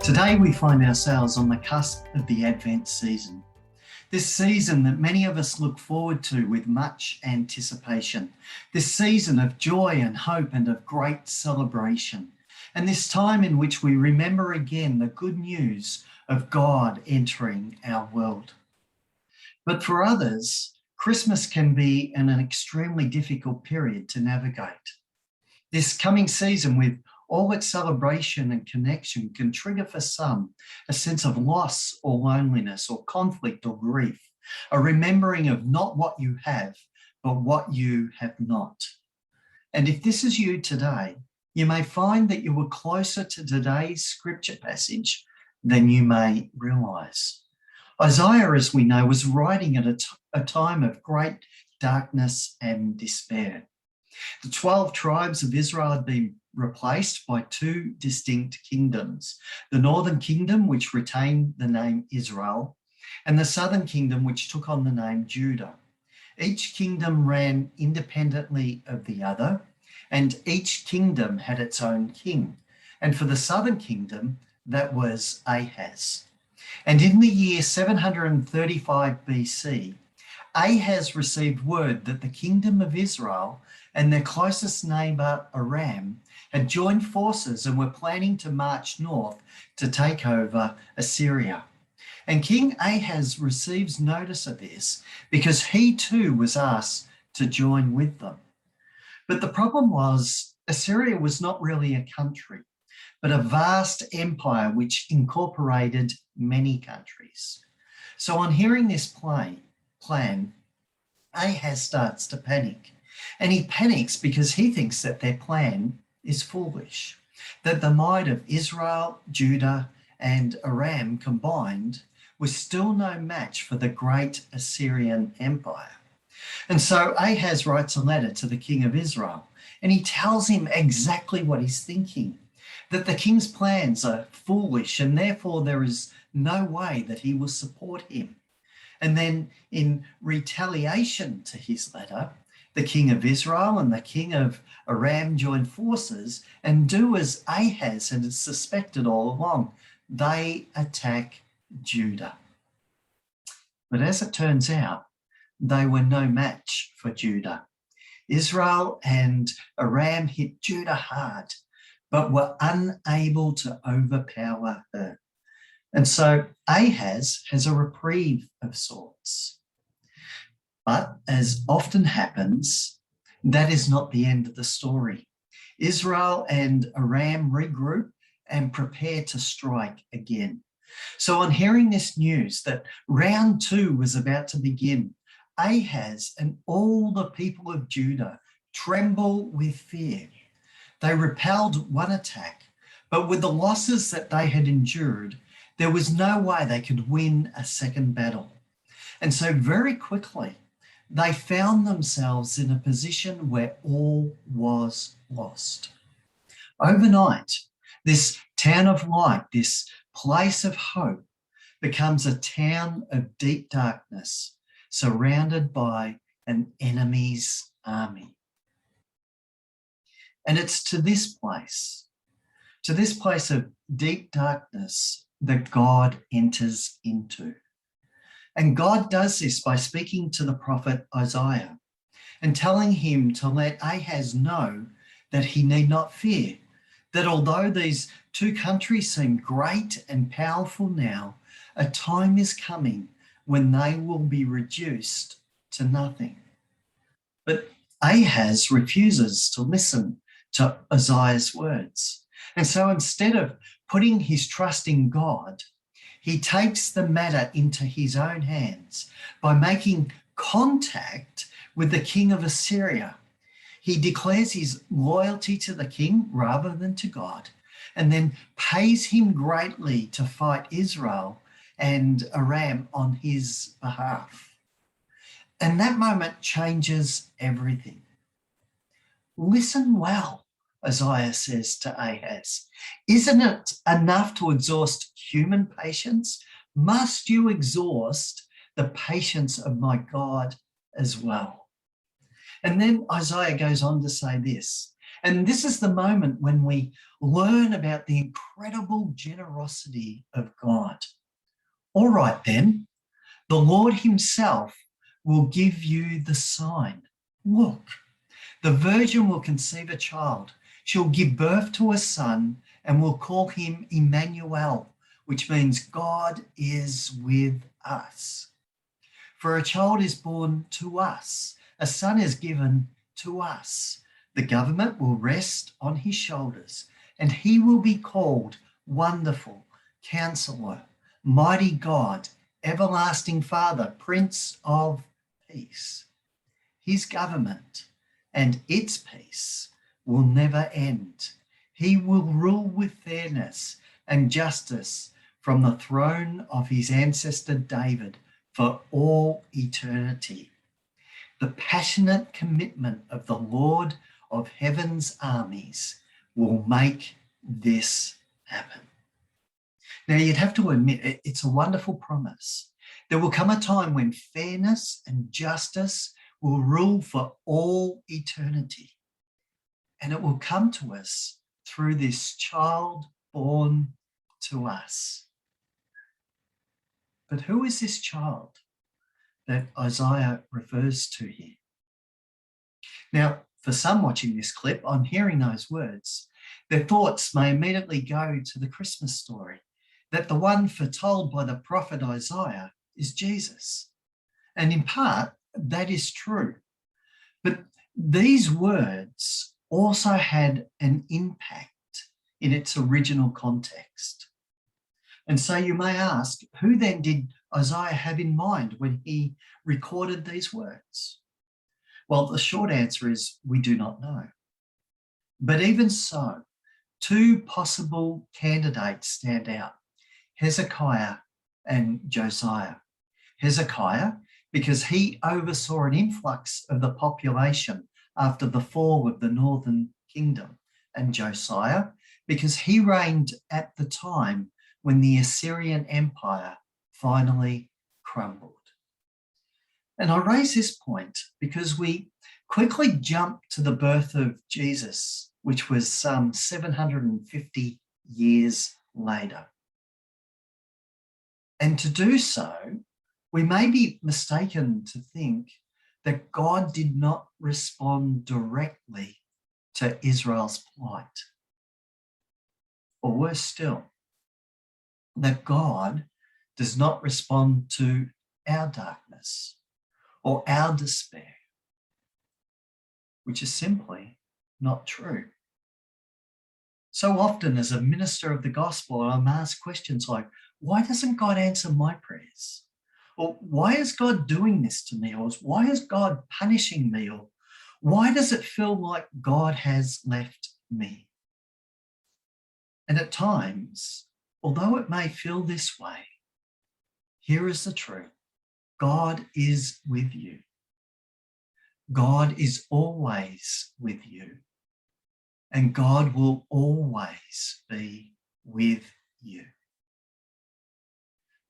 Today we find ourselves on the cusp of the Advent season. This season that many of us look forward to with much anticipation. This season of joy and hope and of great celebration. And this time in which we remember again the good news of God entering our world. But for others, Christmas can be an extremely difficult period to navigate. This coming season, with all its celebration and connection, can trigger for some a sense of loss or loneliness or conflict or grief, a remembering of not what you have, but what you have not. And if this is you today, you may find that you were closer to today's scripture passage than you may realise. Isaiah, as we know, was writing at a time of great darkness and despair. The 12 tribes of Israel had been replaced by two distinct kingdoms, the northern kingdom, which retained the name Israel, and the southern kingdom, which took on the name Judah. Each kingdom ran independently of the other, and each kingdom had its own king. And for the southern kingdom, that was Ahaz. And in the year 735 BC, Ahaz received word that the kingdom of Israel and their closest neighbour Aram had joined forces and were planning to march north to take over Assyria. And King Ahaz receives notice of this because he too was asked to join with them. But the problem was Assyria was not really a country, but a vast empire which incorporated many countries. So on hearing this plan, Ahaz starts to panic. And he panics because he thinks that their plan is foolish, that the might of Israel, Judah, and Aram combined was still no match for the great Assyrian Empire. And so Ahaz writes a letter to the king of Israel, and he tells him exactly what he's thinking, that the king's plans are foolish, and therefore there is no way that he will support him. And then in retaliation to his letter, the king of Israel and the king of Aram join forces and do as Ahaz had suspected all along. They attack Judah. But as it turns out, they were no match for Judah. Israel and Aram hit Judah hard, but were unable to overpower her. And so Ahaz has a reprieve of sorts. But as often happens, that is not the end of the story. Israel and Aram regroup and prepare to strike again. So on hearing this news that round two was about to begin, Ahaz and all the people of Judah tremble with fear. They repelled one attack, but with the losses that they had endured, there was no way they could win a second battle. And so very quickly, they found themselves in a position where all was lost. Overnight, this town of light, this place of hope, becomes a town of deep darkness, surrounded by an enemy's army. And it's to this place of deep darkness, that God enters into. And God does this by speaking to the prophet Isaiah and telling him to let Ahaz know that he need not fear, that although these two countries seem great and powerful now, a time is coming when they will be reduced to nothing. But Ahaz refuses to listen to Isaiah's words. And so instead of putting his trust in God, he takes the matter into his own hands by making contact with the king of Assyria. He declares his loyalty to the king rather than to God, and then pays him greatly to fight Israel and Aram on his behalf. And that moment changes everything. Listen well, Isaiah says to Ahaz. Isn't it enough to exhaust human patience? Must you exhaust the patience of my God as well? And then Isaiah goes on to say this, And this is the moment when we learn about the incredible generosity of God. All right, then, the Lord himself will give you the sign. Look, the virgin will conceive a child. She'll give birth to a son and will call him Emmanuel, which means God is with us. For a child is born to us, a son is given to us. The government will rest on his shoulders, and he will be called Wonderful, Counselor, Mighty God, Everlasting Father, Prince of Peace. His government and its peace will never end. He will rule with fairness and justice from the throne of his ancestor David for all eternity. The passionate commitment of the Lord of heaven's armies will make this happen. Now, you'd have to admit, it's a wonderful promise. There will come a time when fairness and justice will rule for all eternity. And it will come to us through this child born to us. But who is this child that Isaiah refers to here? Now, for some watching this clip, on hearing those words, their thoughts may immediately go to the Christmas story, that the one foretold by the prophet Isaiah is Jesus. And in part, that is true. But these words also had an impact in its original context. And so you may ask, who then did Isaiah have in mind when he recorded these words? Well, the short answer is we do not know. But even so, two possible candidates stand out, Hezekiah and Josiah. Hezekiah, because he oversaw an influx of the population after the fall of the northern kingdom, and Josiah, because he reigned at the time when the Assyrian Empire finally crumbled. And I raise this point because we quickly jump to the birth of Jesus, which was some 750 years later. And to do so, we may be mistaken to think that God did not respond directly to Israel's plight. Or worse still, that God does not respond to our darkness or our despair, which is simply not true. So often as a minister of the gospel, I'm asked questions like, why doesn't God answer my prayers? Or why is God doing this to me? Or why is God punishing me? Or why does it feel like God has left me? And at times, although it may feel this way, here is the truth. God is with you. God is always with you. And God will always be with you.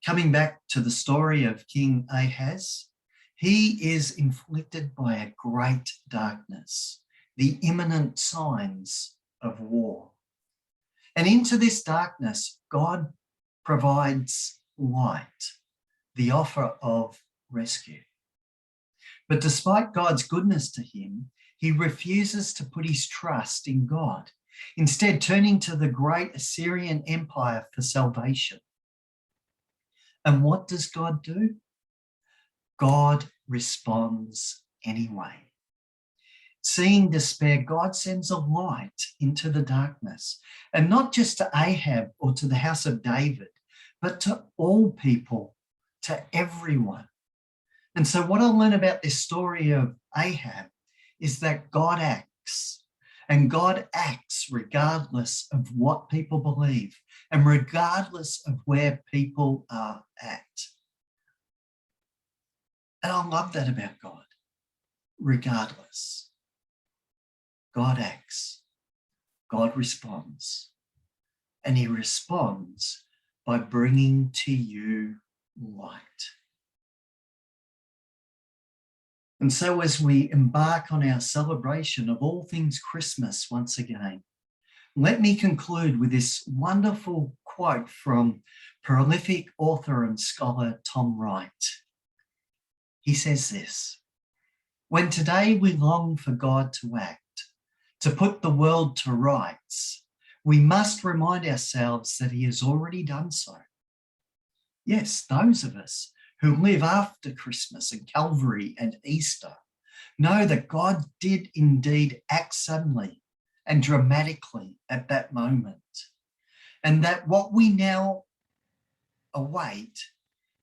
Coming back to the story of King Ahaz, he is inflicted by a great darkness, the imminent signs of war. And into this darkness, God provides light, the offer of rescue. But despite God's goodness to him, he refuses to put his trust in God, instead turning to the great Assyrian Empire for salvation. And what does God do? God responds anyway. Seeing despair, God sends a light into the darkness, and not just to Ahab or to the house of David, but to all people, to everyone. And so what I learn about this story of Ahab is that God acts, and God acts regardless of what people believe and regardless of where people are at. And I love that about God, regardless. God acts, God responds, and he responds by bringing to you light. And so as we embark on our celebration of all things Christmas once again, let me conclude with this wonderful quote from prolific author and scholar Tom Wright. He says this: "When today we long for God to act, to put the world to rights, we must remind ourselves that he has already done so. Yes, those of us who live after Christmas and Calvary and Easter know that God did indeed act suddenly and dramatically at that moment, and that what we now await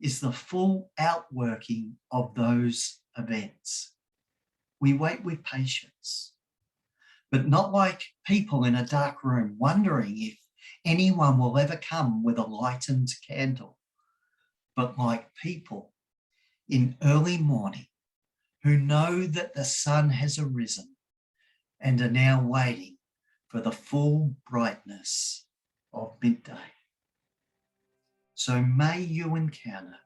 is the full outworking of those events. We wait with patience, but not like people in a dark room wondering if anyone will ever come with a lightened candle, but like people in early morning who know that the sun has arisen and are now waiting for the full brightness of midday." So may you encounter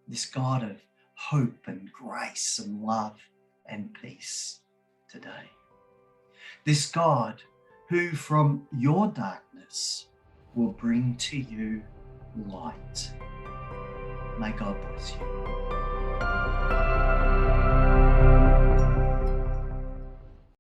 this God of hope and grace and love and peace today. This God who from your darkness will bring to you light. May God bless you.